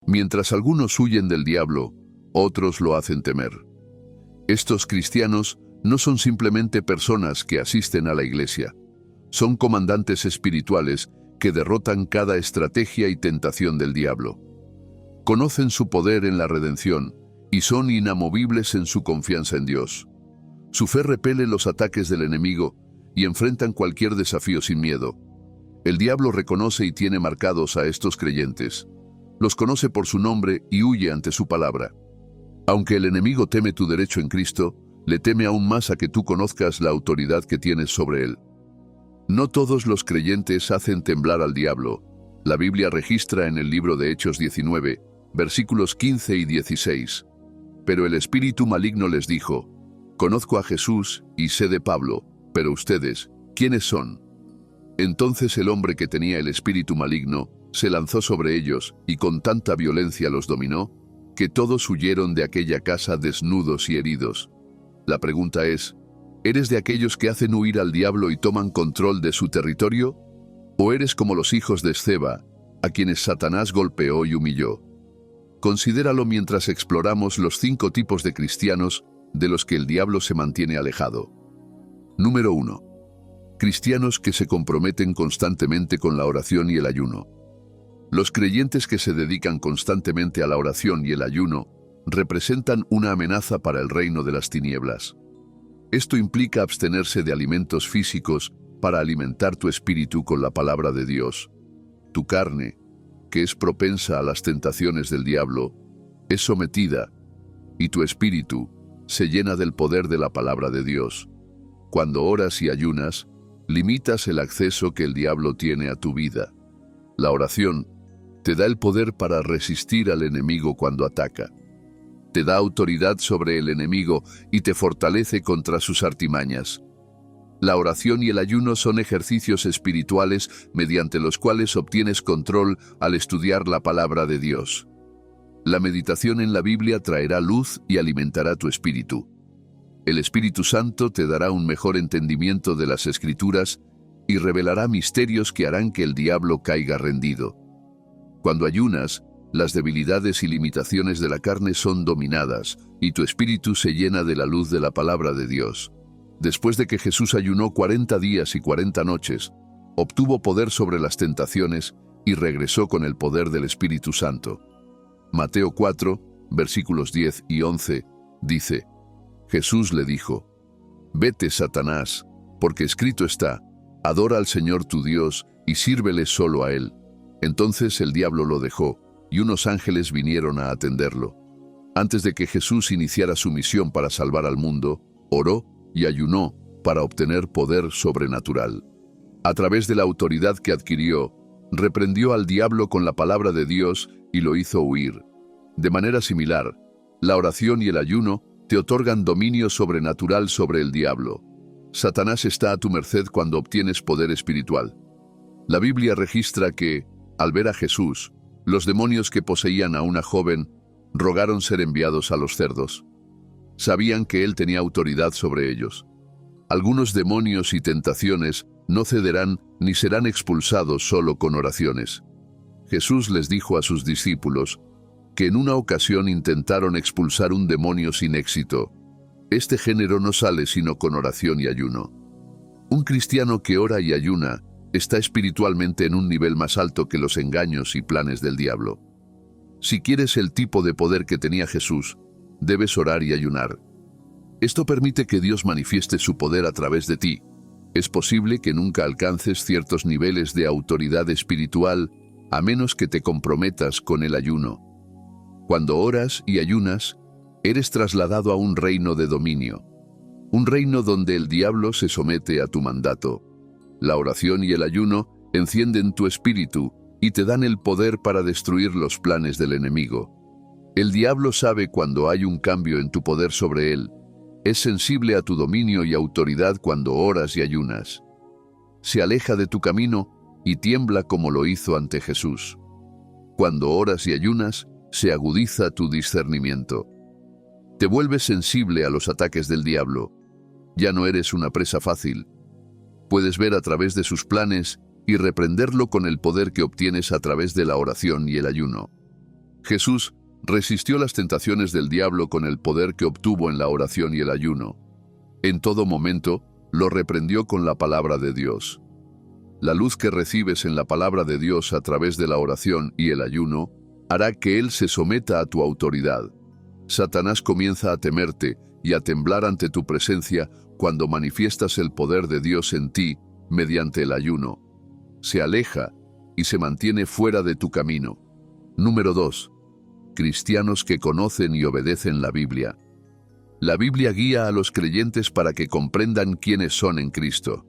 Mientras algunos huyen del diablo, otros lo hacen temer. Estos cristianos no son simplemente personas que asisten a la iglesia. Son comandantes espirituales que derrotan cada estrategia y tentación del diablo. Conocen su poder en la redención y son inamovibles en su confianza en Dios. Su fe repele los ataques del enemigo y enfrentan cualquier desafío sin miedo. El diablo reconoce y tiene marcados a estos creyentes. Los conoce por su nombre y huye ante su palabra. Aunque el enemigo teme tu derecho en Cristo, le teme aún más a que tú conozcas la autoridad que tienes sobre él. No todos los creyentes hacen temblar al diablo. La Biblia registra en el libro de Hechos 19, versículos 15 y 16. Pero el espíritu maligno les dijo: «Conozco a Jesús y sé de Pablo, pero ustedes, ¿quiénes son?». Entonces el hombre que tenía el espíritu maligno se lanzó sobre ellos y con tanta violencia los dominó, que todos huyeron de aquella casa desnudos y heridos. La pregunta es, ¿eres de aquellos que hacen huir al diablo y toman control de su territorio? ¿O eres como los hijos de Esceva, a quienes Satanás golpeó y humilló? Considéralo mientras exploramos los 5 tipos de cristianos de los que el diablo se mantiene alejado. Número 1. Cristianos que se comprometen constantemente con la oración y el ayuno. Los creyentes que se dedican constantemente a la oración y el ayuno representan una amenaza para el reino de las tinieblas. Esto implica abstenerse de alimentos físicos para alimentar tu espíritu con la palabra de Dios. Tu carne, que es propensa a las tentaciones del diablo, es sometida, y tu espíritu se llena del poder de la palabra de Dios. Cuando oras y ayunas, limitas el acceso que el diablo tiene a tu vida. La oración te da el poder para resistir al enemigo cuando ataca. Te da autoridad sobre el enemigo y te fortalece contra sus artimañas. La oración y el ayuno son ejercicios espirituales mediante los cuales obtienes control al estudiar la palabra de Dios. La meditación en la Biblia traerá luz y alimentará tu espíritu. El Espíritu Santo te dará un mejor entendimiento de las Escrituras y revelará misterios que harán que el diablo caiga rendido. Cuando ayunas, las debilidades y limitaciones de la carne son dominadas y tu espíritu se llena de la luz de la palabra de Dios. Después de que Jesús ayunó 40 días y 40 noches, obtuvo poder sobre las tentaciones y regresó con el poder del Espíritu Santo. Mateo 4, versículos 10 y 11, dice: Jesús le dijo: «Vete, Satanás, porque escrito está, adora al Señor tu Dios y sírvele solo a Él». Entonces el diablo lo dejó, y unos ángeles vinieron a atenderlo. Antes de que Jesús iniciara su misión para salvar al mundo, oró y ayunó para obtener poder sobrenatural. A través de la autoridad que adquirió, reprendió al diablo con la palabra de Dios y lo hizo huir. De manera similar, la oración y el ayuno te otorgan dominio sobrenatural sobre el diablo. Satanás está a tu merced cuando obtienes poder espiritual. La Biblia registra que, al ver a Jesús, los demonios que poseían a una joven rogaron ser enviados a los cerdos. Sabían que él tenía autoridad sobre ellos. Algunos demonios y tentaciones no cederán ni serán expulsados solo con oraciones. Jesús les dijo a sus discípulos que en una ocasión intentaron expulsar un demonio sin éxito. Este género no sale sino con oración y ayuno. Un cristiano que ora y ayuna está espiritualmente en un nivel más alto que los engaños y planes del diablo. Si quieres el tipo de poder que tenía Jesús, debes orar y ayunar. Esto permite que Dios manifieste su poder a través de ti. Es posible que nunca alcances ciertos niveles de autoridad espiritual a menos que te comprometas con el ayuno. Cuando oras y ayunas, eres trasladado a un reino de dominio, un reino donde el diablo se somete a tu mandato. La oración y el ayuno encienden tu espíritu y te dan el poder para destruir los planes del enemigo. El diablo sabe cuando hay un cambio en tu poder sobre él. Es sensible a tu dominio y autoridad cuando oras y ayunas. Se aleja de tu camino y tiembla como lo hizo ante Jesús. Cuando oras y ayunas, se agudiza tu discernimiento. Te vuelves sensible a los ataques del diablo. Ya no eres una presa fácil. Puedes ver a través de sus planes y reprenderlo con el poder que obtienes a través de la oración y el ayuno. Jesús resistió las tentaciones del diablo con el poder que obtuvo en la oración y el ayuno. En todo momento, lo reprendió con la palabra de Dios. La luz que recibes en la palabra de Dios a través de la oración y el ayuno hará que Él se someta a tu autoridad. Satanás comienza a temerte y a temblar ante tu presencia cuando manifiestas el poder de Dios en ti mediante el ayuno. Se aleja y se mantiene fuera de tu camino. Número 2. Cristianos que conocen y obedecen la Biblia. La Biblia guía a los creyentes para que comprendan quiénes son en Cristo.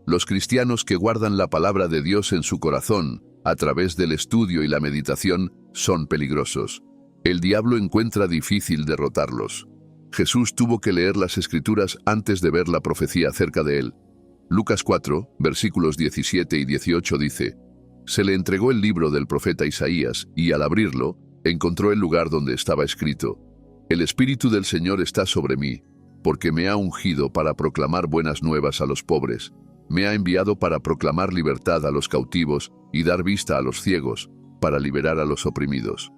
Los cristianos que guardan la palabra de Dios en su corazón, a través del estudio y la meditación, son peligrosos. El diablo encuentra difícil derrotarlos. Jesús tuvo que leer las Escrituras antes de ver la profecía acerca de él. Lucas 4, versículos 17 y 18 dice: Se le entregó el libro del profeta Isaías, y al abrirlo, encontró el lugar donde estaba escrito: El Espíritu del Señor está sobre mí, porque me ha ungido para proclamar buenas nuevas a los pobres. Me ha enviado para proclamar libertad a los cautivos y dar vista a los ciegos, para liberar a los oprimidos.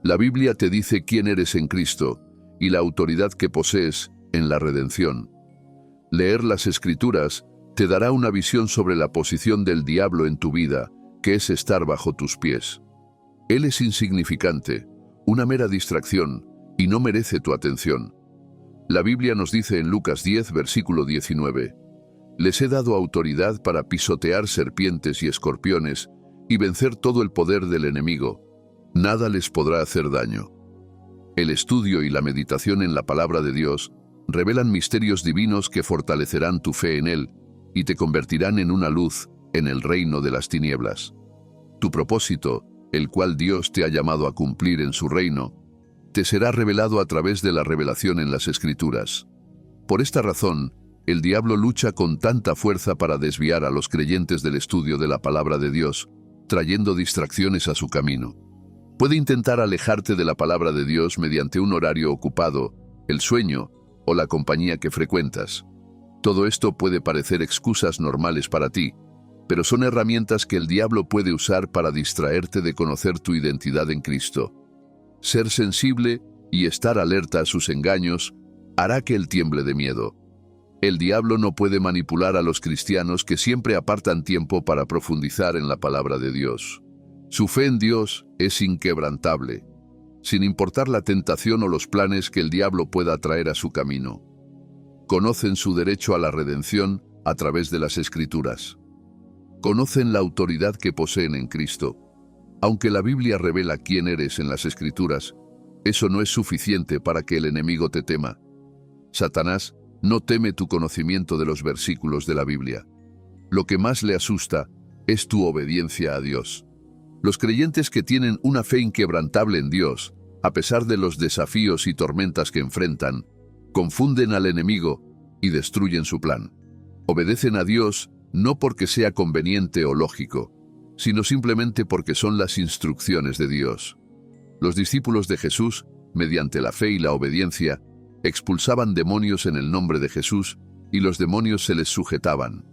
La Biblia te dice quién eres en Cristo y la autoridad que posees en la redención. Leer las Escrituras te dará una visión sobre la posición del diablo en tu vida, que es estar bajo tus pies. Él es insignificante, una mera distracción, y no merece tu atención. La Biblia nos dice en Lucas 10, versículo 19: Les he dado autoridad para pisotear serpientes y escorpiones y vencer todo el poder del enemigo. Nada les podrá hacer daño. El estudio y la meditación en la palabra de Dios revelan misterios divinos que fortalecerán tu fe en Él y te convertirán en una luz en el reino de las tinieblas. Tu propósito, el cual Dios te ha llamado a cumplir en su reino, te será revelado a través de la revelación en las Escrituras. Por esta razón, el diablo lucha con tanta fuerza para desviar a los creyentes del estudio de la palabra de Dios, trayendo distracciones a su camino. Puede intentar alejarte de la palabra de Dios mediante un horario ocupado, el sueño o la compañía que frecuentas. Todo esto puede parecer excusas normales para ti, pero son herramientas que el diablo puede usar para distraerte de conocer tu identidad en Cristo. Ser sensible y estar alerta a sus engaños hará que él tiemble de miedo. El diablo no puede manipular a los cristianos que siempre apartan tiempo para profundizar en la palabra de Dios. Su fe en Dios es inquebrantable, sin importar la tentación o los planes que el diablo pueda traer a su camino. Conocen su derecho a la redención a través de las Escrituras. Conocen la autoridad que poseen en Cristo. Aunque la Biblia revela quién eres en las Escrituras, eso no es suficiente para que el enemigo te tema. Satanás no teme tu conocimiento de los versículos de la Biblia. Lo que más le asusta es tu obediencia a Dios. Los creyentes que tienen una fe inquebrantable en Dios, a pesar de los desafíos y tormentas que enfrentan, confunden al enemigo y destruyen su plan. Obedecen a Dios no porque sea conveniente o lógico, sino simplemente porque son las instrucciones de Dios. Los discípulos de Jesús, mediante la fe y la obediencia, expulsaban demonios en el nombre de Jesús y los demonios se les sujetaban.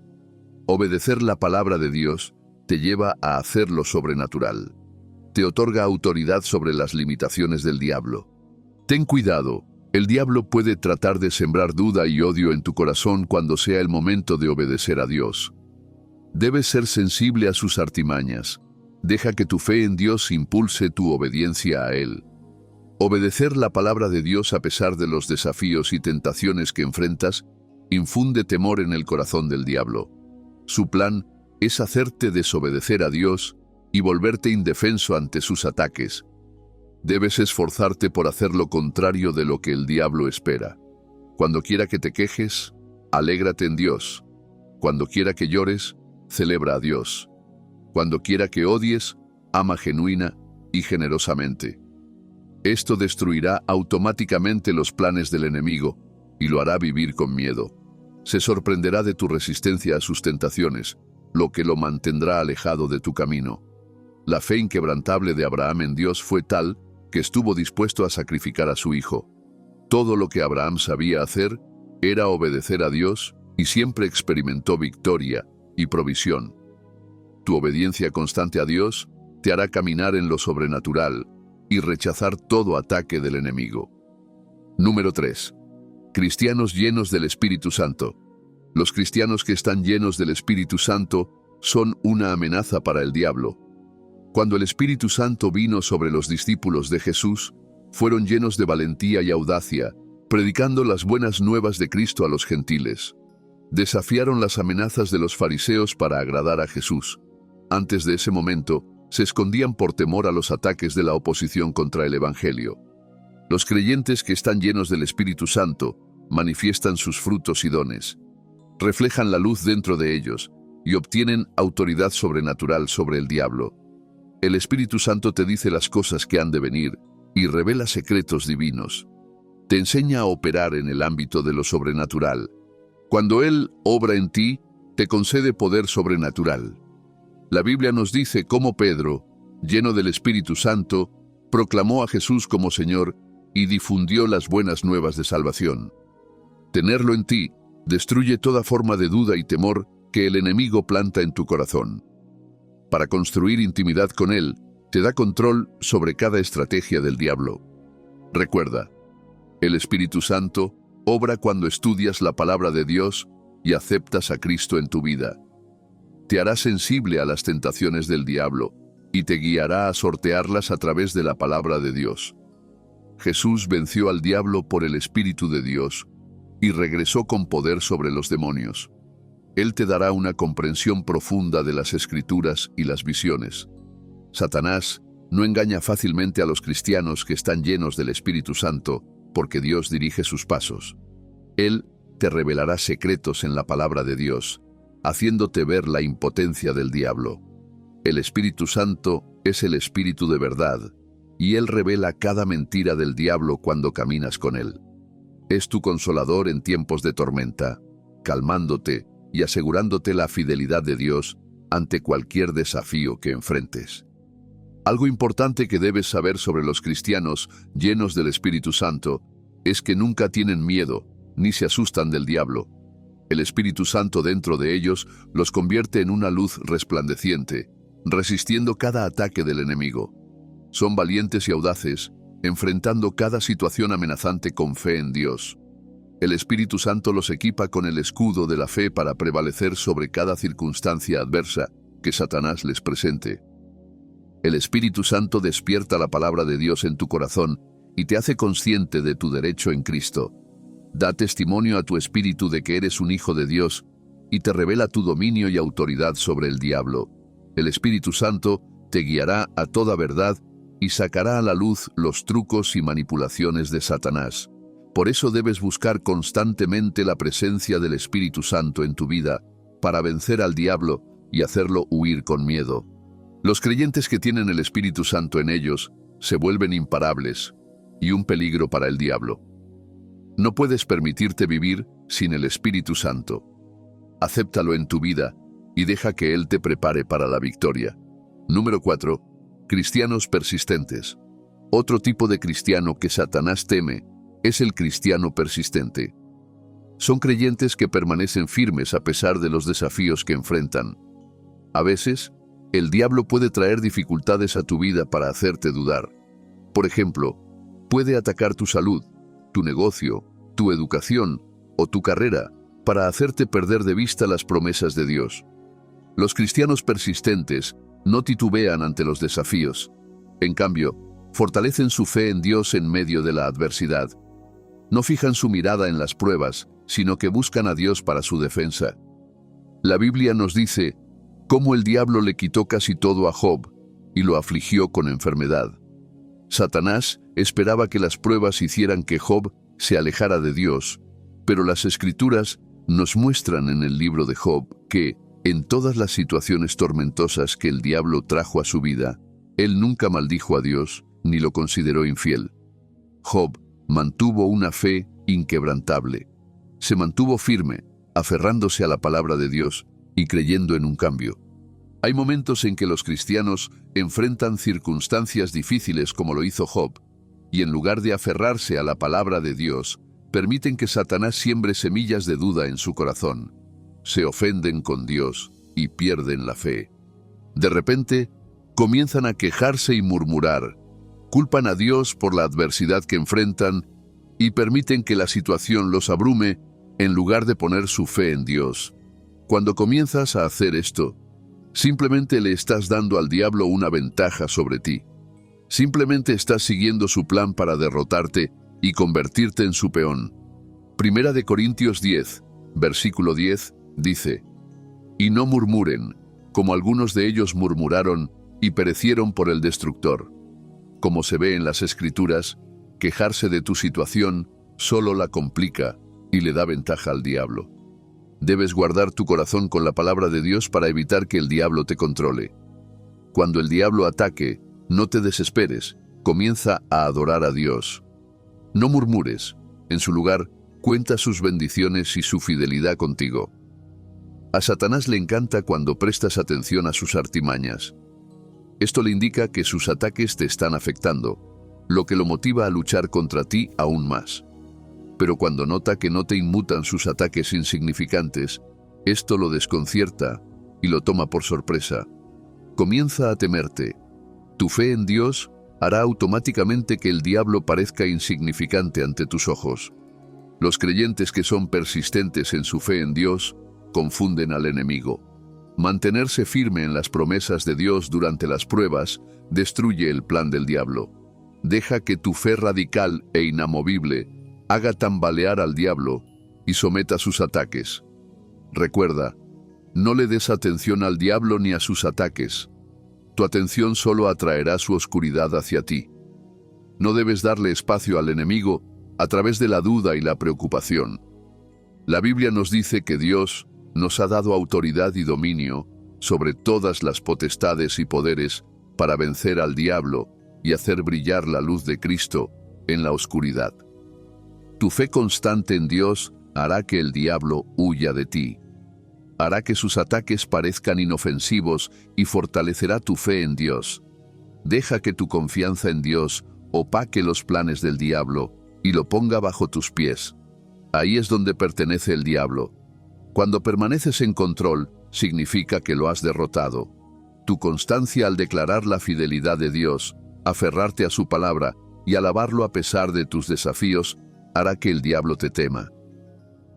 Obedecer la palabra de Dios te lleva a hacer lo sobrenatural. Te otorga autoridad sobre las limitaciones del diablo. Ten cuidado, el diablo puede tratar de sembrar duda y odio en tu corazón cuando sea el momento de obedecer a Dios. Debes ser sensible a sus artimañas. Deja que tu fe en Dios impulse tu obediencia a Él. Obedecer la palabra de Dios a pesar de los desafíos y tentaciones que enfrentas infunde temor en el corazón del diablo. Su plan es hacerte desobedecer a Dios y volverte indefenso ante sus ataques. Debes esforzarte por hacer lo contrario de lo que el diablo espera. Cuando quiera que te quejes, alégrate en Dios. Cuando quiera que llores, celebra a Dios. Cuando quiera que odies, ama genuina y generosamente. Esto destruirá automáticamente los planes del enemigo y lo hará vivir con miedo. Se sorprenderá de tu resistencia a sus tentaciones, lo que lo mantendrá alejado de tu camino. La fe inquebrantable de Abraham en Dios fue tal que estuvo dispuesto a sacrificar a su hijo. Todo lo que Abraham sabía hacer era obedecer a Dios y siempre experimentó victoria y provisión. Tu obediencia constante a Dios te hará caminar en lo sobrenatural y rechazar todo ataque del enemigo. Número 3. Cristianos llenos del Espíritu Santo. Los cristianos que están llenos del Espíritu Santo son una amenaza para el diablo. Cuando el Espíritu Santo vino sobre los discípulos de Jesús, fueron llenos de valentía y audacia, predicando las buenas nuevas de Cristo a los gentiles. Desafiaron las amenazas de los fariseos para agradar a Jesús. Antes de ese momento, se escondían por temor a los ataques de la oposición contra el Evangelio. Los creyentes que están llenos del Espíritu Santo manifiestan sus frutos y dones. Reflejan la luz dentro de ellos y obtienen autoridad sobrenatural sobre el diablo. El Espíritu Santo te dice las cosas que han de venir y revela secretos divinos. Te enseña a operar en el ámbito de lo sobrenatural. Cuando Él obra en ti, te concede poder sobrenatural. La Biblia nos dice cómo Pedro, lleno del Espíritu Santo, proclamó a Jesús como Señor y difundió las buenas nuevas de salvación. Tenerlo en ti destruye toda forma de duda y temor que el enemigo planta en tu corazón. Para construir intimidad con Él, te da control sobre cada estrategia del diablo. Recuerda, el Espíritu Santo obra cuando estudias la palabra de Dios y aceptas a Cristo en tu vida. Te hará sensible a las tentaciones del diablo y te guiará a sortearlas a través de la palabra de Dios. Jesús venció al diablo por el Espíritu de Dios y regresó con poder sobre los demonios. Él te dará una comprensión profunda de las Escrituras y las visiones. Satanás no engaña fácilmente a los cristianos que están llenos del Espíritu Santo, porque Dios dirige sus pasos. Él te revelará secretos en la palabra de Dios, haciéndote ver la impotencia del diablo. El Espíritu Santo es el Espíritu de verdad, y Él revela cada mentira del diablo cuando caminas con Él. Es tu consolador en tiempos de tormenta, calmándote y asegurándote la fidelidad de Dios ante cualquier desafío que enfrentes. Algo importante que debes saber sobre los cristianos llenos del Espíritu Santo es que nunca tienen miedo ni se asustan del diablo. El Espíritu Santo dentro de ellos los convierte en una luz resplandeciente, resistiendo cada ataque del enemigo. Son valientes y audaces, enfrentando cada situación amenazante con fe en Dios. El Espíritu Santo los equipa con el escudo de la fe para prevalecer sobre cada circunstancia adversa que Satanás les presente. El Espíritu Santo despierta la palabra de Dios en tu corazón y te hace consciente de tu derecho en Cristo. Da testimonio a tu espíritu de que eres un hijo de Dios y te revela tu dominio y autoridad sobre el diablo. El Espíritu Santo te guiará a toda verdad y sacará a la luz los trucos y manipulaciones de Satanás. Por eso debes buscar constantemente la presencia del Espíritu Santo en tu vida para vencer al diablo y hacerlo huir con miedo. Los creyentes que tienen el Espíritu Santo en ellos se vuelven imparables y un peligro para el diablo. No puedes permitirte vivir sin el Espíritu Santo. Acéptalo en tu vida y deja que Él te prepare para la victoria. Número 4. Cristianos persistentes. Otro tipo de cristiano que Satanás teme es el cristiano persistente. Son creyentes que permanecen firmes a pesar de los desafíos que enfrentan. A veces, el diablo puede traer dificultades a tu vida para hacerte dudar. Por ejemplo, puede atacar tu salud, tu negocio, tu educación o tu carrera para hacerte perder de vista las promesas de Dios. Los cristianos persistentes no titubean ante los desafíos. En cambio, fortalecen su fe en Dios en medio de la adversidad. No fijan su mirada en las pruebas, sino que buscan a Dios para su defensa. La Biblia nos dice cómo el diablo le quitó casi todo a Job y lo afligió con enfermedad. Satanás esperaba que las pruebas hicieran que Job se alejara de Dios, pero las Escrituras nos muestran en el libro de Job que, en todas las situaciones tormentosas que el diablo trajo a su vida, él nunca maldijo a Dios ni lo consideró infiel. Job mantuvo una fe inquebrantable. Se mantuvo firme, aferrándose a la palabra de Dios y creyendo en un cambio. Hay momentos en que los cristianos enfrentan circunstancias difíciles como lo hizo Job, y en lugar de aferrarse a la palabra de Dios, permiten que Satanás siembre semillas de duda en su corazón. Se ofenden con Dios y pierden la fe. De repente, comienzan a quejarse y murmurar, culpan a Dios por la adversidad que enfrentan y permiten que la situación los abrume en lugar de poner su fe en Dios. Cuando comienzas a hacer esto, simplemente le estás dando al diablo una ventaja sobre ti. Simplemente estás siguiendo su plan para derrotarte y convertirte en su peón. Primera de Corintios 10, versículo 10, dice: «Y no murmuren, como algunos de ellos murmuraron y perecieron por el destructor». Como se ve en las Escrituras, quejarse de tu situación solo la complica y le da ventaja al diablo. Debes guardar tu corazón con la palabra de Dios para evitar que el diablo te controle. Cuando el diablo ataque, no te desesperes, comienza a adorar a Dios. No murmures, en su lugar, cuenta sus bendiciones y su fidelidad contigo. A Satanás le encanta cuando prestas atención a sus artimañas. Esto le indica que sus ataques te están afectando, lo que lo motiva a luchar contra ti aún más. Pero cuando nota que no te inmutan sus ataques insignificantes, esto lo desconcierta y lo toma por sorpresa. Comienza a temerte. Tu fe en Dios hará automáticamente que el diablo parezca insignificante ante tus ojos. Los creyentes que son persistentes en su fe en Dios confunden al enemigo. Mantenerse firme en las promesas de Dios durante las pruebas destruye el plan del diablo. Deja que tu fe radical e inamovible haga tambalear al diablo y someta sus ataques. Recuerda, no le des atención al diablo ni a sus ataques. Tu atención solo atraerá su oscuridad hacia ti. No debes darle espacio al enemigo a través de la duda y la preocupación. La Biblia nos dice que Dios nos ha dado autoridad y dominio sobre todas las potestades y poderes para vencer al diablo y hacer brillar la luz de Cristo en la oscuridad. Tu fe constante en Dios hará que el diablo huya de ti. Hará que sus ataques parezcan inofensivos y fortalecerá tu fe en Dios. Deja que tu confianza en Dios opaque los planes del diablo y lo ponga bajo tus pies. Ahí es donde pertenece el diablo. Cuando permaneces en control, significa que lo has derrotado. Tu constancia al declarar la fidelidad de Dios, aferrarte a su palabra y alabarlo a pesar de tus desafíos, hará que el diablo te tema.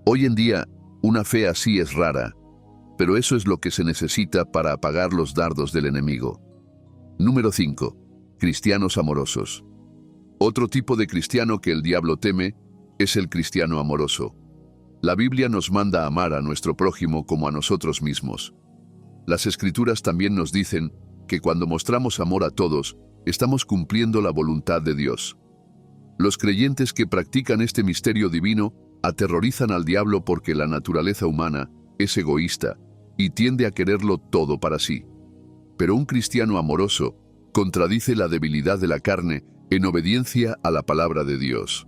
Hoy en día, una fe así es rara, pero eso es lo que se necesita para apagar los dardos del enemigo. Número 5. Cristianos amorosos. Otro tipo de cristiano que el diablo teme es el cristiano amoroso. La Biblia nos manda a amar a nuestro prójimo como a nosotros mismos. Las Escrituras también nos dicen que cuando mostramos amor a todos, estamos cumpliendo la voluntad de Dios. Los creyentes que practican este misterio divino aterrorizan al diablo porque la naturaleza humana es egoísta y tiende a quererlo todo para sí. Pero un cristiano amoroso contradice la debilidad de la carne en obediencia a la palabra de Dios.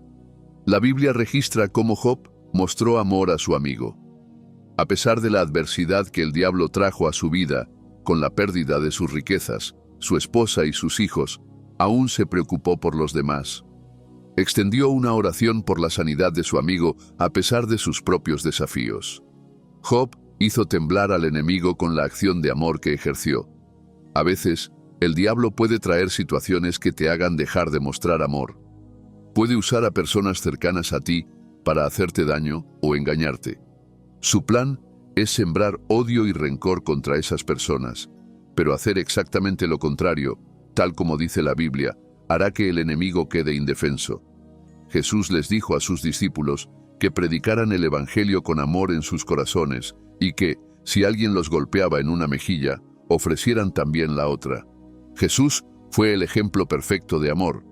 La Biblia registra cómo Job mostró amor a su amigo. A pesar de la adversidad que el diablo trajo a su vida, con la pérdida de sus riquezas, su esposa y sus hijos, aún se preocupó por los demás. Extendió una oración por la sanidad de su amigo a pesar de sus propios desafíos. Job hizo temblar al enemigo con la acción de amor que ejerció. A veces, el diablo puede traer situaciones que te hagan dejar de mostrar amor. Puede usar a personas cercanas a ti para hacerte daño o engañarte. Su plan es sembrar odio y rencor contra esas personas, pero hacer exactamente lo contrario, tal como dice la Biblia, hará que el enemigo quede indefenso. Jesús les dijo a sus discípulos que predicaran el Evangelio con amor en sus corazones y que, si alguien los golpeaba en una mejilla, ofrecieran también la otra. Jesús fue el ejemplo perfecto de amor.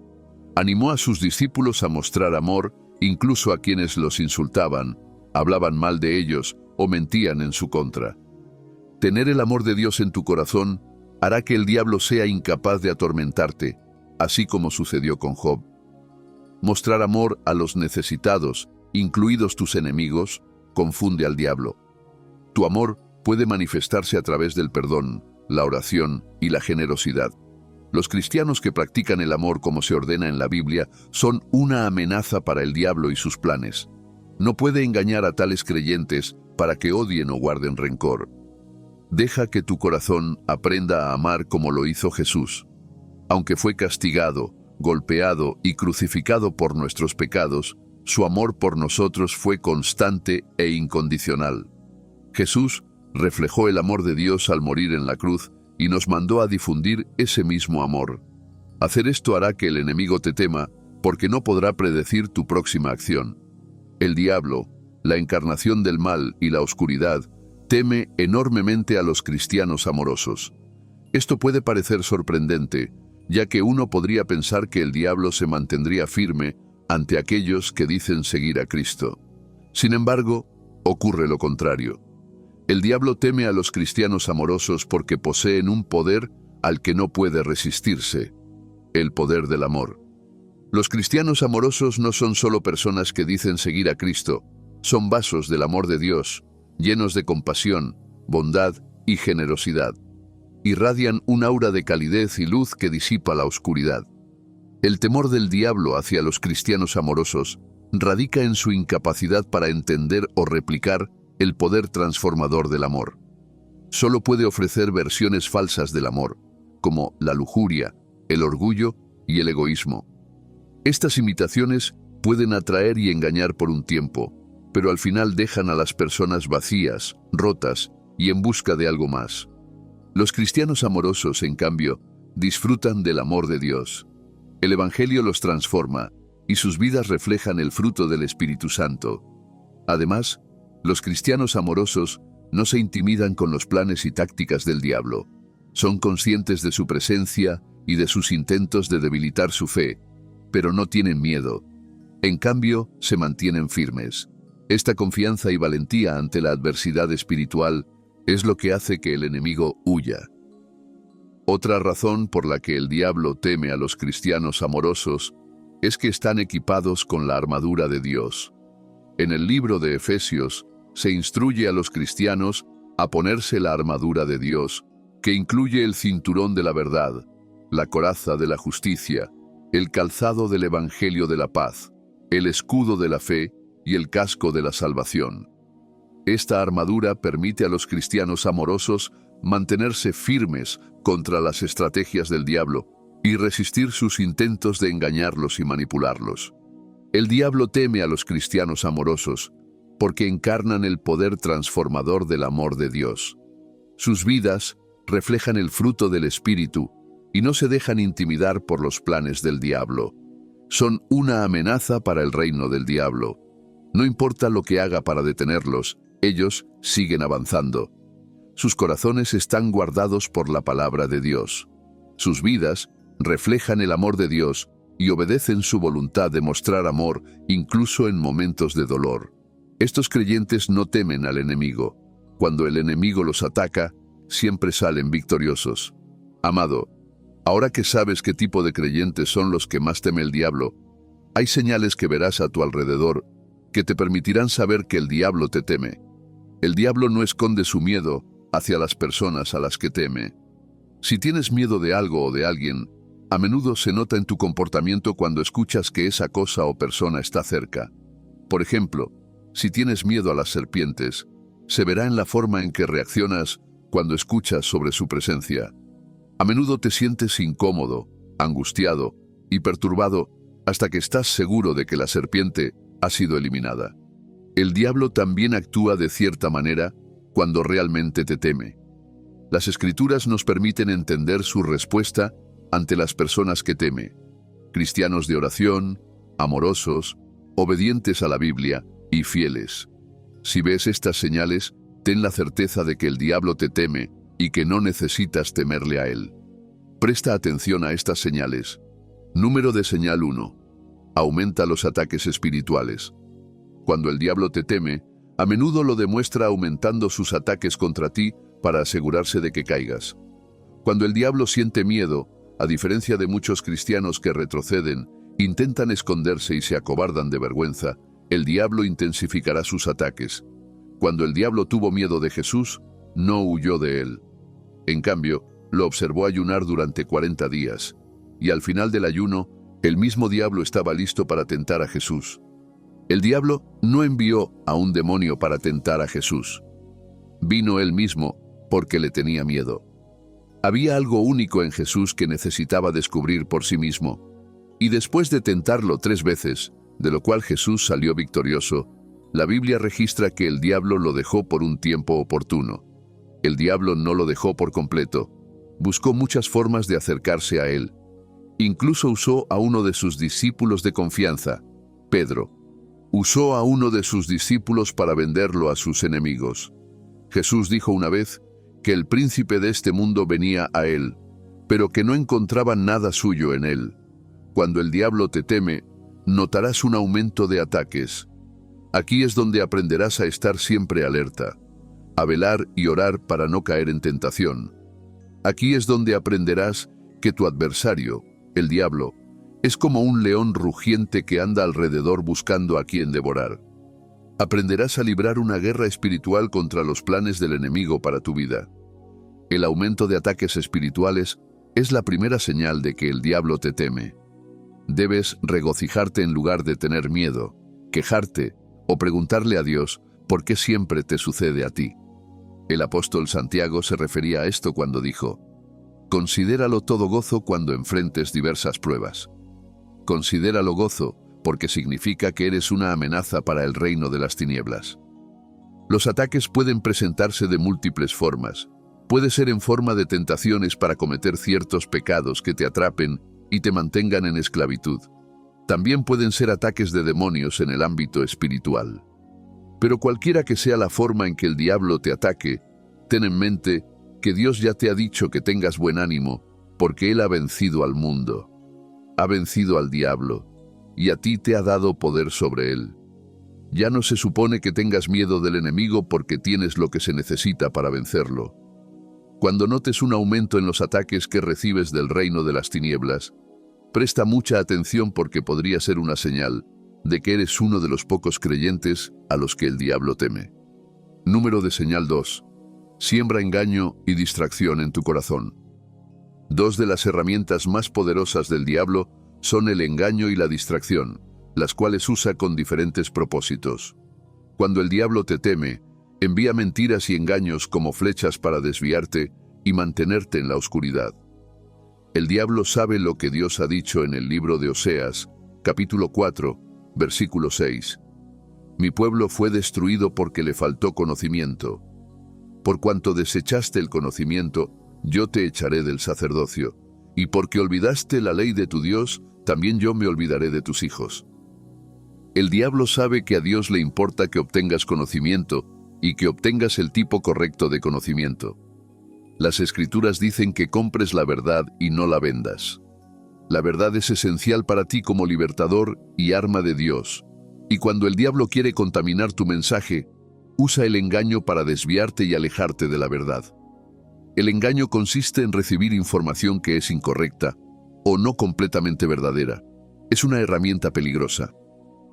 Animó a sus discípulos a mostrar amor incluso a quienes los insultaban, hablaban mal de ellos o mentían en su contra. Tener el amor de Dios en tu corazón hará que el diablo sea incapaz de atormentarte, así como sucedió con Job. Mostrar amor a los necesitados, incluidos tus enemigos, confunde al diablo. Tu amor puede manifestarse a través del perdón, la oración y la generosidad. Los cristianos que practican el amor como se ordena en la Biblia son una amenaza para el diablo y sus planes. No puede engañar a tales creyentes para que odien o guarden rencor. Deja que tu corazón aprenda a amar como lo hizo Jesús. Aunque fue castigado, golpeado y crucificado por nuestros pecados, su amor por nosotros fue constante e incondicional. Jesús reflejó el amor de Dios al morir en la cruz y nos mandó a difundir ese mismo amor. Hacer esto hará que el enemigo te tema, porque no podrá predecir tu próxima acción. El diablo, la encarnación del mal y la oscuridad, teme enormemente a los cristianos amorosos. Esto puede parecer sorprendente, ya que uno podría pensar que el diablo se mantendría firme ante aquellos que dicen seguir a Cristo. Sin embargo, ocurre lo contrario. El diablo teme a los cristianos amorosos porque poseen un poder al que no puede resistirse: el poder del amor. Los cristianos amorosos no son solo personas que dicen seguir a Cristo, son vasos del amor de Dios, llenos de compasión, bondad y generosidad. Irradian un aura de calidez y luz que disipa la oscuridad. El temor del diablo hacia los cristianos amorosos radica en su incapacidad para entender o replicar el poder transformador del amor. Solo puede ofrecer versiones falsas del amor, como la lujuria, el orgullo y el egoísmo. Estas imitaciones pueden atraer y engañar por un tiempo, pero al final dejan a las personas vacías, rotas y en busca de algo más. Los cristianos amorosos, en cambio, disfrutan del amor de Dios. El Evangelio los transforma y sus vidas reflejan el fruto del Espíritu Santo. Además, los cristianos amorosos no se intimidan con los planes y tácticas del diablo. Son conscientes de su presencia y de sus intentos de debilitar su fe, pero no tienen miedo. En cambio, se mantienen firmes. Esta confianza y valentía ante la adversidad espiritual es lo que hace que el enemigo huya. Otra razón por la que el diablo teme a los cristianos amorosos es que están equipados con la armadura de Dios. En el libro de Efesios se instruye a los cristianos a ponerse la armadura de Dios, que incluye el cinturón de la verdad, la coraza de la justicia, el calzado del Evangelio de la paz, el escudo de la fe y el casco de la salvación. Esta armadura permite a los cristianos amorosos mantenerse firmes contra las estrategias del diablo y resistir sus intentos de engañarlos y manipularlos. El diablo teme a los cristianos amorosos porque encarnan el poder transformador del amor de Dios. Sus vidas reflejan el fruto del Espíritu y no se dejan intimidar por los planes del diablo. Son una amenaza para el reino del diablo. No importa lo que haga para detenerlos, ellos siguen avanzando. Sus corazones están guardados por la palabra de Dios. Sus vidas reflejan el amor de Dios y obedecen su voluntad de mostrar amor incluso en momentos de dolor. Estos creyentes no temen al enemigo. Cuando el enemigo los ataca, siempre salen victoriosos. Amado, ahora que sabes qué tipo de creyentes son los que más teme el diablo, hay señales que verás a tu alrededor que te permitirán saber que el diablo te teme. El diablo no esconde su miedo hacia las personas a las que teme. Si tienes miedo de algo o de alguien, a menudo se nota en tu comportamiento cuando escuchas que esa cosa o persona está cerca. Por ejemplo, si tienes miedo a las serpientes, se verá en la forma en que reaccionas cuando escuchas sobre su presencia. A menudo te sientes incómodo, angustiado y perturbado hasta que estás seguro de que la serpiente ha sido eliminada. El diablo también actúa de cierta manera cuando realmente te teme. Las Escrituras nos permiten entender su respuesta ante las personas que teme: cristianos de oración, amorosos, obedientes a la Biblia y fieles. Si ves estas señales, ten la certeza de que el diablo te teme y que no necesitas temerle a él. Presta atención a estas señales. Número de señal 1. Aumenta los ataques espirituales. Cuando el diablo te teme, a menudo lo demuestra aumentando sus ataques contra ti para asegurarse de que caigas. Cuando el diablo siente miedo, a diferencia de muchos cristianos que retroceden, intentan esconderse y se acobardan de vergüenza, el diablo intensificará sus ataques. Cuando el diablo tuvo miedo de Jesús, no huyó de él. En cambio, lo observó ayunar durante 40 días, y al final del ayuno, el mismo diablo estaba listo para tentar a Jesús. El diablo no envió a un demonio para tentar a Jesús. Vino él mismo porque le tenía miedo. Había algo único en Jesús que necesitaba descubrir por sí mismo. Y después de tentarlo 3 veces, de lo cual Jesús salió victorioso, la Biblia registra que el diablo lo dejó por un tiempo oportuno. El diablo no lo dejó por completo. Buscó muchas formas de acercarse a él. Incluso usó a uno de sus discípulos de confianza, Pedro. Usó a uno de sus discípulos para venderlo a sus enemigos. Jesús dijo una vez que el príncipe de este mundo venía a él, pero que no encontraba nada suyo en él. Cuando el diablo te teme, notarás un aumento de ataques. Aquí es donde aprenderás a estar siempre alerta, a velar y orar para no caer en tentación. Aquí es donde aprenderás que tu adversario, el diablo, es como un león rugiente que anda alrededor buscando a quien devorar. Aprenderás a librar una guerra espiritual contra los planes del enemigo para tu vida. El aumento de ataques espirituales es la primera señal de que el diablo te teme. Debes regocijarte en lugar de tener miedo, quejarte o preguntarle a Dios por qué siempre te sucede a ti. El apóstol Santiago se refería a esto cuando dijo: considéralo todo gozo cuando enfrentes diversas pruebas. Considéralo gozo porque significa que eres una amenaza para el reino de las tinieblas. Los ataques pueden presentarse de múltiples formas. Puede ser en forma de tentaciones para cometer ciertos pecados que te atrapen y te mantengan en esclavitud. También pueden ser ataques de demonios en el ámbito espiritual. Pero cualquiera que sea la forma en que el diablo te ataque, ten en mente que Dios ya te ha dicho que tengas buen ánimo, porque Él ha vencido al mundo. Ha vencido al diablo, y a ti te ha dado poder sobre él. Ya no se supone que tengas miedo del enemigo porque tienes lo que se necesita para vencerlo. Cuando notes un aumento en los ataques que recibes del reino de las tinieblas, presta mucha atención porque podría ser una señal de que eres uno de los pocos creyentes a los que el diablo teme. Número de señal 2. Siembra engaño y distracción en tu corazón. 2 de las herramientas más poderosas del diablo son el engaño y la distracción, las cuales usa con diferentes propósitos. Cuando el diablo te teme, envía mentiras y engaños como flechas para desviarte y mantenerte en la oscuridad. El diablo sabe lo que Dios ha dicho en el libro de Oseas, capítulo 4, versículo 6. Mi pueblo fue destruido porque le faltó conocimiento. Por cuanto desechaste el conocimiento, yo te echaré del sacerdocio, y porque olvidaste la ley de tu Dios, también yo me olvidaré de tus hijos. El diablo sabe que a Dios le importa que obtengas conocimiento y que obtengas el tipo correcto de conocimiento. Las Escrituras dicen que compres la verdad y no la vendas. La verdad es esencial para ti como libertador y arma de Dios. Y cuando el diablo quiere contaminar tu mensaje, usa el engaño para desviarte y alejarte de la verdad. El engaño consiste en recibir información que es incorrecta o no completamente verdadera. Es una herramienta peligrosa.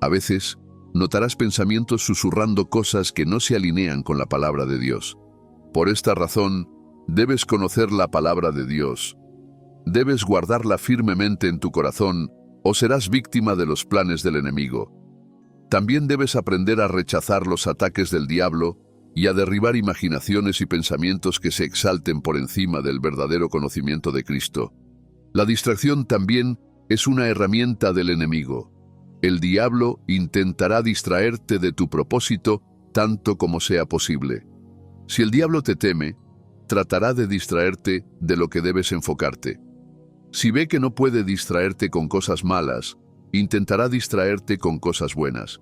A veces, notarás pensamientos susurrando cosas que no se alinean con la palabra de Dios. Por esta razón, debes conocer la palabra de Dios. Debes guardarla firmemente en tu corazón o serás víctima de los planes del enemigo. También debes aprender a rechazar los ataques del diablo y a derribar imaginaciones y pensamientos que se exalten por encima del verdadero conocimiento de Cristo. La distracción también es una herramienta del enemigo. El diablo intentará distraerte de tu propósito tanto como sea posible. Si el diablo te teme, tratará de distraerte de lo que debes enfocarte. Si ve que no puede distraerte con cosas malas, intentará distraerte con cosas buenas.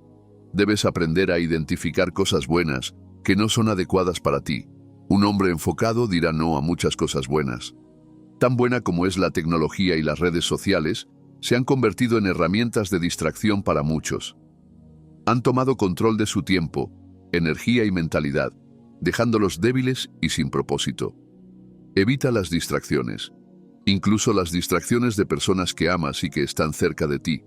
Debes aprender a identificar cosas buenas que no son adecuadas para ti. Un hombre enfocado dirá no a muchas cosas buenas. Tan buena como es la tecnología y las redes sociales, se han convertido en herramientas de distracción para muchos. Han tomado control de su tiempo, energía y mentalidad, dejándolos débiles y sin propósito. Evita las distracciones, incluso las distracciones de personas que amas y que están cerca de ti.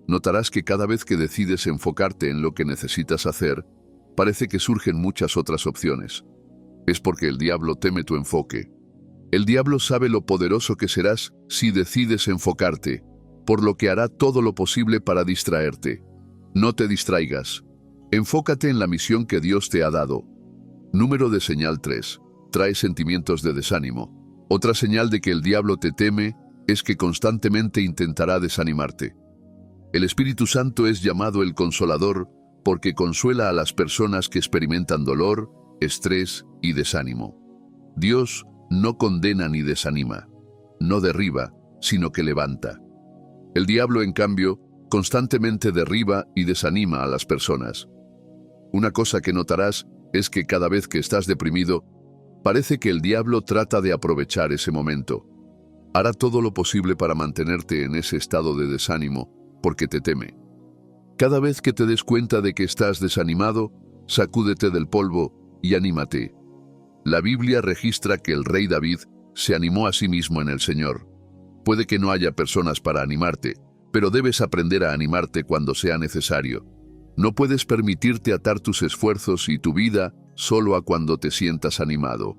Notarás que cada vez que decides enfocarte en lo que necesitas hacer, parece que surgen muchas otras opciones. Es porque el diablo teme tu enfoque. El diablo sabe lo poderoso que serás si decides enfocarte, por lo que hará todo lo posible para distraerte. No te distraigas. Enfócate en la misión que Dios te ha dado. Número de señal 3. Trae sentimientos de desánimo. Otra señal de que el diablo te teme es que constantemente intentará desanimarte. El Espíritu Santo es llamado el Consolador porque consuela a las personas que experimentan dolor, estrés y desánimo. Dios no condena ni desanima, no derriba, sino que levanta. El diablo, en cambio, constantemente derriba y desanima a las personas. Una cosa que notarás es que cada vez que estás deprimido, parece que el diablo trata de aprovechar ese momento. Hará todo lo posible para mantenerte en ese estado de desánimo, porque te teme. Cada vez que te des cuenta de que estás desanimado, sacúdete del polvo y anímate. La Biblia registra que el rey David se animó a sí mismo en el Señor. Puede que no haya personas para animarte, pero debes aprender a animarte cuando sea necesario. No puedes permitirte atar tus esfuerzos y tu vida solo a cuando te sientas animado.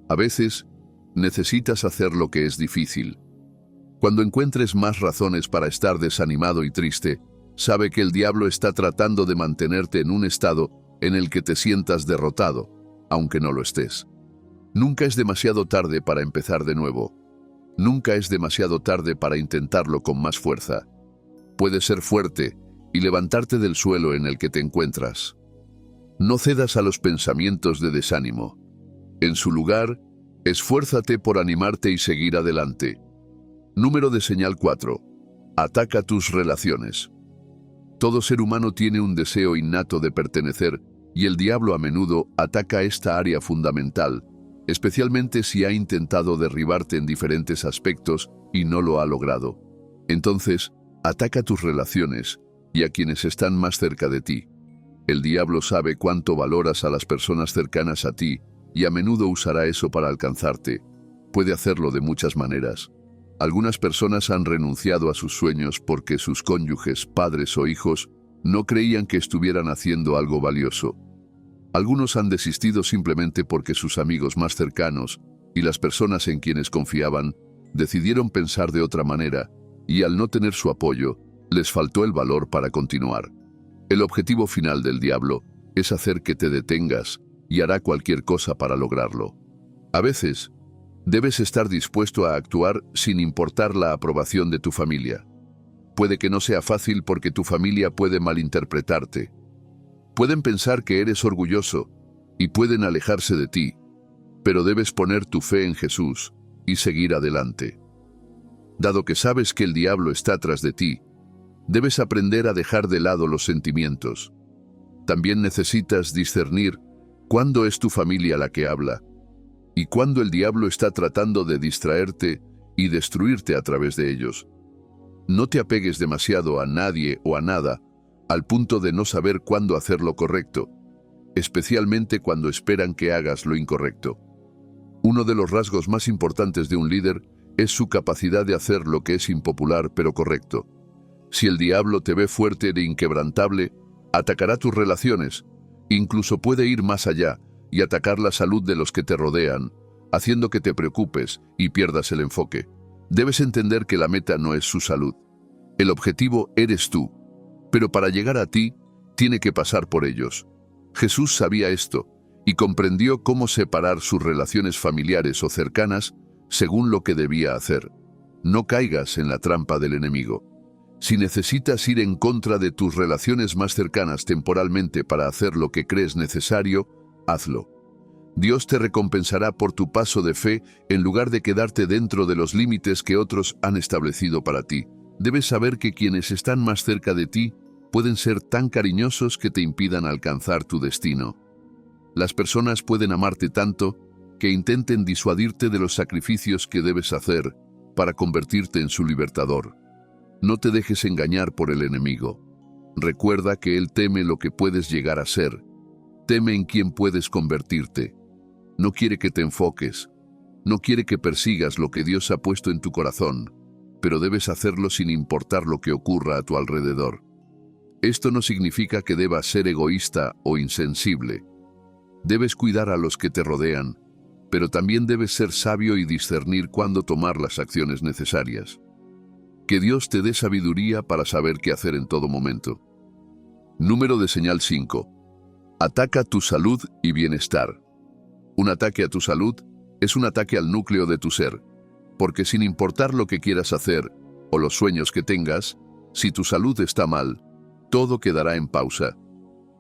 A veces, necesitas hacer lo que es difícil. Cuando encuentres más razones para estar desanimado y triste, sabe que el diablo está tratando de mantenerte en un estado en el que te sientas derrotado, aunque no lo estés. Nunca es demasiado tarde para empezar de nuevo. Nunca es demasiado tarde para intentarlo con más fuerza. Puedes ser fuerte y levantarte del suelo en el que te encuentras. No cedas a los pensamientos de desánimo. En su lugar, esfuérzate por animarte y seguir adelante. Número de señal 4. Ataca tus relaciones. Todo ser humano tiene un deseo innato de pertenecer, y el diablo a menudo ataca esta área fundamental, especialmente si ha intentado derribarte en diferentes aspectos y no lo ha logrado. Entonces, ataca tus relaciones y a quienes están más cerca de ti. El diablo sabe cuánto valoras a las personas cercanas a ti y a menudo usará eso para alcanzarte. Puede hacerlo de muchas maneras. Algunas personas han renunciado a sus sueños porque sus cónyuges, padres o hijos no creían que estuvieran haciendo algo valioso. Algunos han desistido simplemente porque sus amigos más cercanos y las personas en quienes confiaban decidieron pensar de otra manera, y al no tener su apoyo, les faltó el valor para continuar. El objetivo final del diablo es hacer que te detengas y hará cualquier cosa para lograrlo. A veces, debes estar dispuesto a actuar sin importar la aprobación de tu familia. Puede que no sea fácil porque tu familia puede malinterpretarte. Pueden pensar que eres orgulloso y pueden alejarse de ti, pero debes poner tu fe en Jesús y seguir adelante. Dado que sabes que el diablo está tras de ti, debes aprender a dejar de lado los sentimientos. También necesitas discernir cuándo es tu familia la que habla y cuándo el diablo está tratando de distraerte y destruirte a través de ellos. No te apegues demasiado a nadie o a nada al punto de no saber cuándo hacer lo correcto, especialmente cuando esperan que hagas lo incorrecto. Uno de los rasgos más importantes de un líder es su capacidad de hacer lo que es impopular pero correcto. Si el diablo te ve fuerte e inquebrantable, atacará tus relaciones, incluso puede ir más allá y atacar la salud de los que te rodean, haciendo que te preocupes y pierdas el enfoque. Debes entender que la meta no es su salud. El objetivo eres tú, pero para llegar a ti, tiene que pasar por ellos. Jesús sabía esto y comprendió cómo separar sus relaciones familiares o cercanas según lo que debía hacer. No caigas en la trampa del enemigo. Si necesitas ir en contra de tus relaciones más cercanas temporalmente para hacer lo que crees necesario, hazlo. Dios te recompensará por tu paso de fe en lugar de quedarte dentro de los límites que otros han establecido para ti. Debes saber que quienes están más cerca de ti pueden ser tan cariñosos que te impidan alcanzar tu destino. Las personas pueden amarte tanto que intenten disuadirte de los sacrificios que debes hacer para convertirte en su libertador. No te dejes engañar por el enemigo. Recuerda que él teme lo que puedes llegar a ser. Teme en quién puedes convertirte. No quiere que te enfoques. No quiere que persigas lo que Dios ha puesto en tu corazón, pero debes hacerlo sin importar lo que ocurra a tu alrededor. Esto no significa que debas ser egoísta o insensible. Debes cuidar a los que te rodean, pero también debes ser sabio y discernir cuándo tomar las acciones necesarias. Que Dios te dé sabiduría para saber qué hacer en todo momento. Número de señal 5. Ataca tu salud y bienestar. Un ataque a tu salud es un ataque al núcleo de tu ser. porque sin importar lo que quieras hacer o los sueños que tengas, si tu salud está mal, todo quedará en pausa.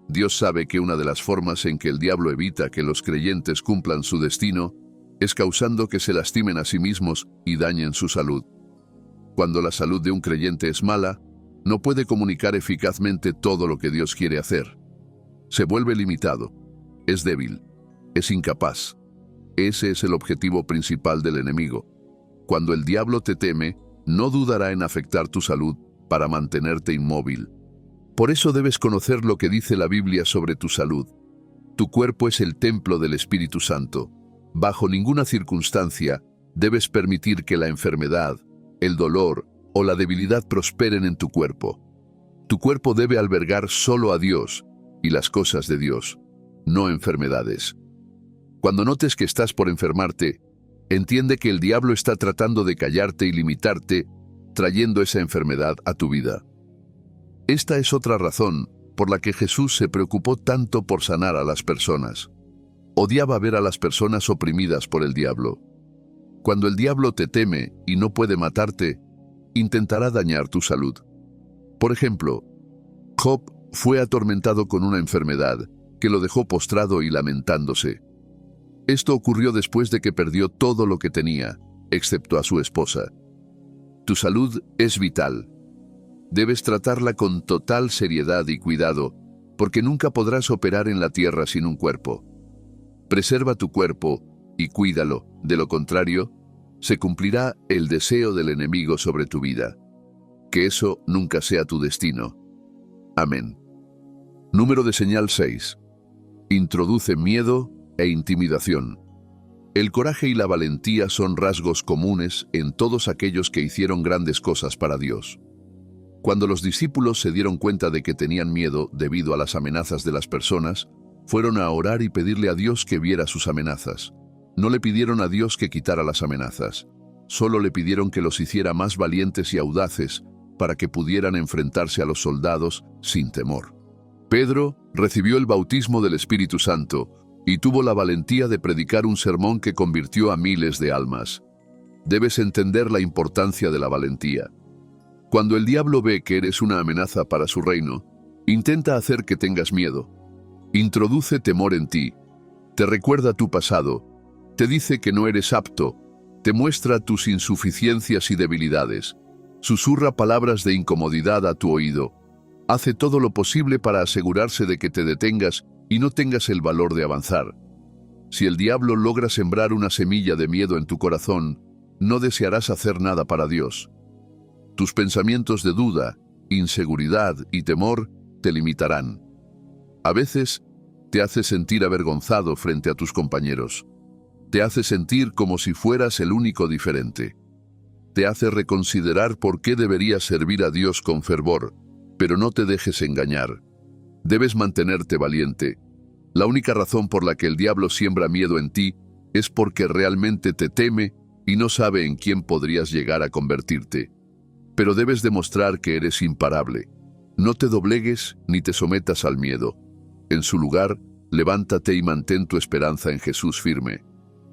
Dios sabe que una de las formas en que el diablo evita que los creyentes cumplan su destino es causando que se lastimen a sí mismos y dañen su salud. Cuando la salud de un creyente es mala, no puede comunicar eficazmente todo lo que Dios quiere hacer. Se vuelve limitado, es débil, es incapaz. Ese es el objetivo principal del enemigo. Cuando el diablo te teme, no dudará en afectar tu salud para mantenerte inmóvil. Por eso debes conocer lo que dice la Biblia sobre tu salud. Tu cuerpo es el templo del Espíritu Santo. Bajo ninguna circunstancia debes permitir que la enfermedad, el dolor o la debilidad prosperen en tu cuerpo. Tu cuerpo debe albergar solo a Dios y las cosas de Dios, no enfermedades. Cuando notes que estás por enfermarte, entiende que el diablo está tratando de callarte y limitarte, trayendo esa enfermedad a tu vida. Esta es otra razón por la que Jesús se preocupó tanto por sanar a las personas. Odiaba ver a las personas oprimidas por el diablo. Cuando el diablo te teme y no puede matarte, intentará dañar tu salud. Por ejemplo, Job fue atormentado con una enfermedad que lo dejó postrado y lamentándose. Esto ocurrió después de que perdió todo lo que tenía, excepto a su esposa. Tu salud es vital. Debes tratarla con total seriedad y cuidado, porque nunca podrás operar en la tierra sin un cuerpo. Preserva tu cuerpo y cuídalo, de lo contrario, se cumplirá el deseo del enemigo sobre tu vida. Que eso nunca sea tu destino. Amén. Número de señal 6. Introduce miedo e intimidación. El coraje y la valentía son rasgos comunes en todos aquellos que hicieron grandes cosas para Dios. Cuando los discípulos se dieron cuenta de que tenían miedo debido a las amenazas de las personas, fueron a orar y pedirle a Dios que viera sus amenazas. No le pidieron a Dios que quitara las amenazas, solo le pidieron que los hiciera más valientes y audaces para que pudieran enfrentarse a los soldados sin temor. Pedro recibió el bautismo del Espíritu Santo y tuvo la valentía de predicar un sermón que convirtió a miles de almas. Debes entender la importancia de la valentía. Cuando el diablo ve que eres una amenaza para su reino, intenta hacer que tengas miedo. Introduce temor en ti. Te recuerda tu pasado. Te dice que no eres apto. Te muestra tus insuficiencias y debilidades. Susurra palabras de incomodidad a tu oído. Hace todo lo posible para asegurarse de que te detengas y no tengas el valor de avanzar. Si el diablo logra sembrar una semilla de miedo en tu corazón, no desearás hacer nada para Dios. Tus pensamientos de duda, inseguridad y temor te limitarán. A veces, te hace sentir avergonzado frente a tus compañeros. Te hace sentir como si fueras el único diferente. Te hace reconsiderar por qué deberías servir a Dios con fervor, pero no te dejes engañar. Debes mantenerte valiente. La única razón por la que el diablo siembra miedo en ti es porque realmente te teme y no sabe en quién podrías llegar a convertirte. Pero debes demostrar que eres imparable. No te doblegues ni te sometas al miedo. En su lugar, levántate y mantén tu esperanza en Jesús firme.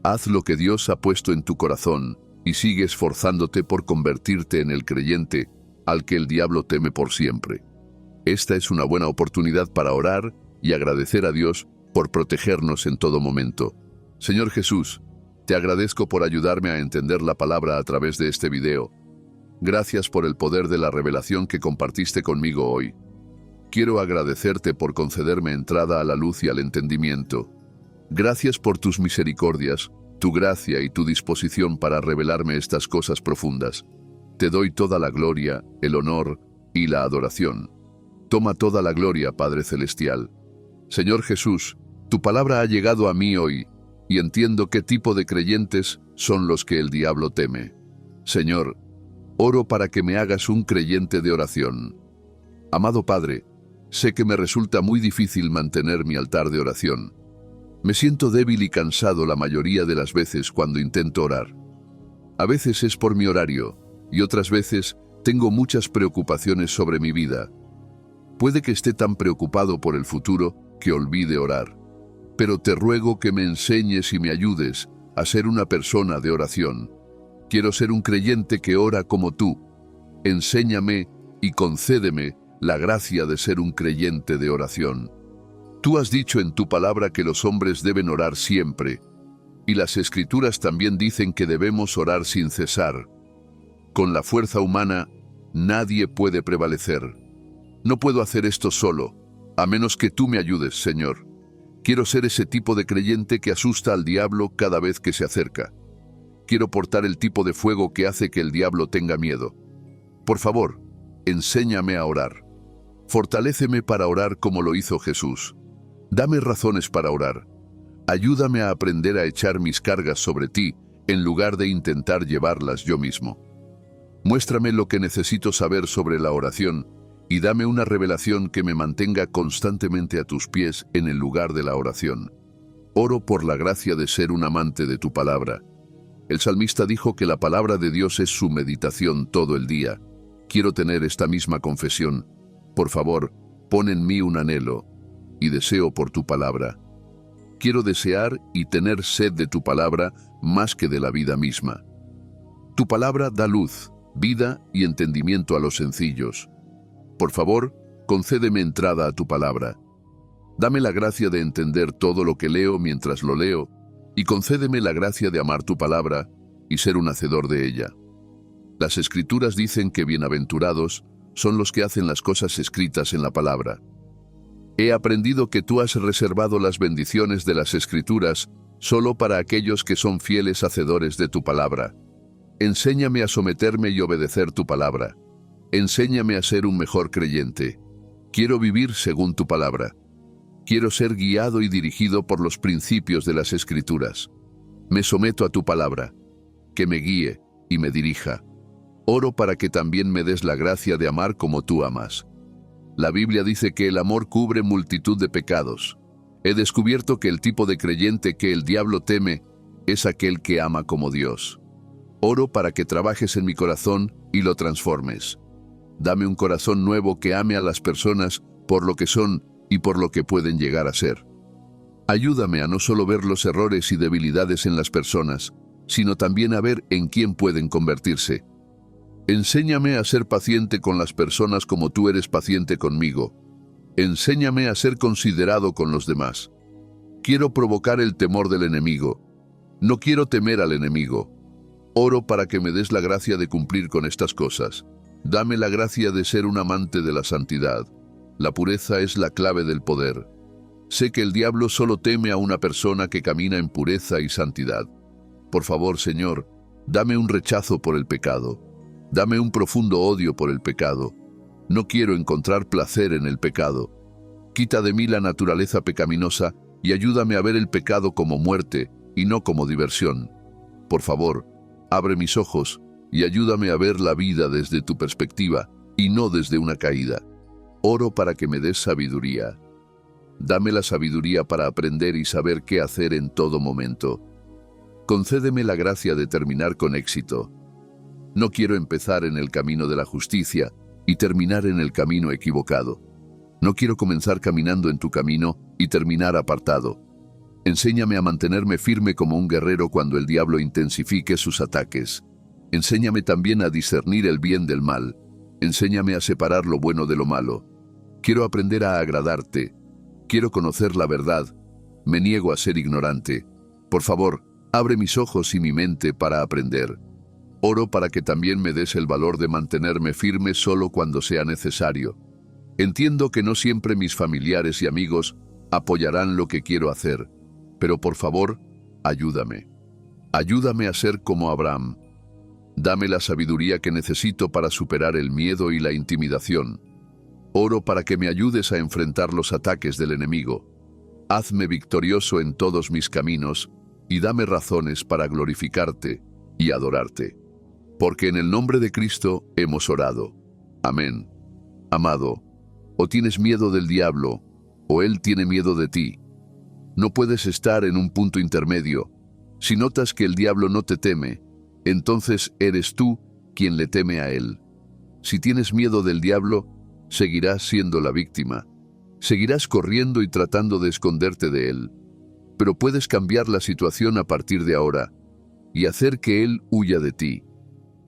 Haz lo que Dios ha puesto en tu corazón y sigue esforzándote por convertirte en el creyente al que el diablo teme por siempre. Esta es una buena oportunidad para orar y agradecer a Dios por protegernos en todo momento. Señor Jesús, te agradezco por ayudarme a entender la palabra a través de este video. Gracias por el poder de la revelación que compartiste conmigo hoy. Quiero agradecerte por concederme entrada a la luz y al entendimiento. Gracias por tus misericordias, tu gracia y tu disposición para revelarme estas cosas profundas. Te doy toda la gloria, el honor y la adoración. Toma toda la gloria, Padre Celestial. Señor Jesús, tu palabra ha llegado a mí hoy y entiendo qué tipo de creyentes son los que el diablo teme. Señor, oro para que me hagas un creyente de oración. Amado Padre, sé que me resulta muy difícil mantener mi altar de oración. Me siento débil y cansado la mayoría de las veces cuando intento orar. A veces es por mi horario y otras veces tengo muchas preocupaciones sobre mi vida. Puede que esté tan preocupado por el futuro que olvide orar. Pero te ruego que me enseñes y me ayudes a ser una persona de oración. Quiero ser un creyente que ora como tú. Enséñame y concédeme la gracia de ser un creyente de oración. Tú has dicho en tu palabra que los hombres deben orar siempre, y las Escrituras también dicen que debemos orar sin cesar. Con la fuerza humana, nadie puede prevalecer. No puedo hacer esto solo, a menos que tú me ayudes, Señor. Quiero ser ese tipo de creyente que asusta al diablo cada vez que se acerca. Quiero portar el tipo de fuego que hace que el diablo tenga miedo. Por favor, enséñame a orar. Fortaléceme para orar como lo hizo Jesús. Dame razones para orar. Ayúdame a aprender a echar mis cargas sobre ti, en lugar de intentar llevarlas yo mismo. Muéstrame lo que necesito saber sobre la oración y dame una revelación que me mantenga constantemente a tus pies en el lugar de la oración. Oro por la gracia de ser un amante de tu palabra. El salmista dijo que la palabra de Dios es su meditación todo el día. Quiero tener esta misma confesión. Por favor, pon en mí un anhelo y deseo por tu palabra. Quiero desear y tener sed de tu palabra más que de la vida misma. Tu palabra da luz, vida y entendimiento a los sencillos. Por favor, concédeme entrada a tu palabra. Dame la gracia de entender todo lo que leo mientras lo leo, y concédeme la gracia de amar tu palabra y ser un hacedor de ella. Las Escrituras dicen que bienaventurados son los que hacen las cosas escritas en la palabra. He aprendido que tú has reservado las bendiciones de las Escrituras solo para aquellos que son fieles hacedores de tu palabra. Enséñame a someterme y obedecer tu palabra. Enséñame a ser un mejor creyente. Quiero vivir según tu palabra. Quiero ser guiado y dirigido por los principios de las Escrituras. Me someto a tu palabra, que me guíe y me dirija. Oro para que también me des la gracia de amar como tú amas. La Biblia dice que el amor cubre multitud de pecados. He descubierto que el tipo de creyente que el diablo teme es aquel que ama como Dios. Oro para que trabajes en mi corazón y lo transformes. Dame un corazón nuevo que ame a las personas por lo que son y por lo que pueden llegar a ser. Ayúdame a no solo ver los errores y debilidades en las personas, sino también a ver en quién pueden convertirse. Enséñame a ser paciente con las personas como tú eres paciente conmigo. Enséñame a ser considerado con los demás. Quiero provocar el temor del enemigo. No quiero temer al enemigo. Oro para que me des la gracia de cumplir con estas cosas. Dame la gracia de ser un amante de la santidad. La pureza es la clave del poder. Sé que el diablo solo teme a una persona que camina en pureza y santidad. Por favor, Señor, dame un rechazo por el pecado. Dame un profundo odio por el pecado. No quiero encontrar placer en el pecado. Quita de mí la naturaleza pecaminosa y ayúdame a ver el pecado como muerte y no como diversión. Por favor, abre mis ojos y ayúdame a ver la vida desde tu perspectiva y no desde una caída. Oro para que me des sabiduría. Dame la sabiduría para aprender y saber qué hacer en todo momento. Concédeme la gracia de terminar con éxito. No quiero empezar en el camino de la justicia y terminar en el camino equivocado. No quiero comenzar caminando en tu camino y terminar apartado. Enséñame a mantenerme firme como un guerrero cuando el diablo intensifique sus ataques. Enséñame también a discernir el bien del mal. Enséñame a separar lo bueno de lo malo. Quiero aprender a agradarte. Quiero conocer la verdad. Me niego a ser ignorante. Por favor, abre mis ojos y mi mente para aprender. Oro para que también me des el valor de mantenerme firme solo cuando sea necesario. Entiendo que no siempre mis familiares y amigos apoyarán lo que quiero hacer, pero por favor, ayúdame. Ayúdame a ser como Abraham. Dame la sabiduría que necesito para superar el miedo y la intimidación. Oro para que me ayudes a enfrentar los ataques del enemigo. Hazme victorioso en todos mis caminos y dame razones para glorificarte y adorarte. Porque en el nombre de Cristo hemos orado. Amén. Amado, o tienes miedo del diablo, o él tiene miedo de ti. No puedes estar en un punto intermedio. Si notas que el diablo no te teme, entonces eres tú quien le teme a él. Si tienes miedo del diablo, seguirás siendo la víctima. Seguirás corriendo y tratando de esconderte de él. Pero puedes cambiar la situación a partir de ahora. y hacer que él huya de ti.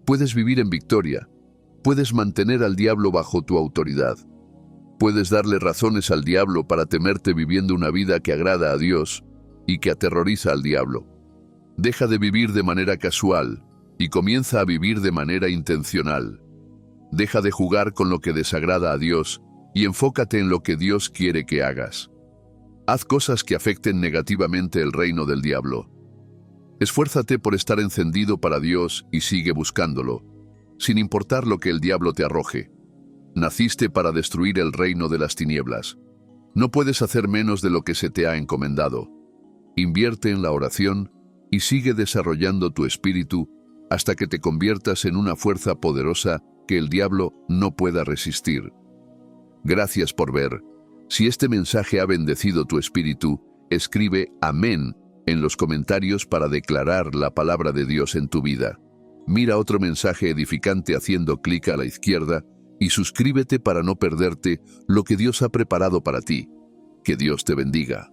Puedes vivir en victoria. Puedes mantener al diablo bajo tu autoridad. Puedes darle razones al diablo para temerte viviendo una vida que agrada a Dios y que aterroriza al diablo. Deja de vivir de manera casual y comienza a vivir de manera intencional. Deja de jugar con lo que desagrada a Dios y enfócate en lo que Dios quiere que hagas. Haz cosas que afecten negativamente el reino del diablo. Esfuérzate por estar encendido para Dios y sigue buscándolo, sin importar lo que el diablo te arroje. Naciste para destruir el reino de las tinieblas. No puedes hacer menos de lo que se te ha encomendado. Invierte en la oración y sigue desarrollando tu espíritu hasta que te conviertas en una fuerza poderosa que el diablo no pueda resistir. Gracias por ver. Si este mensaje ha bendecido tu espíritu, escribe amén en los comentarios para declarar la palabra de Dios en tu vida. Mira otro mensaje edificante haciendo clic a la izquierda y suscríbete para no perderte lo que Dios ha preparado para ti. Que Dios te bendiga.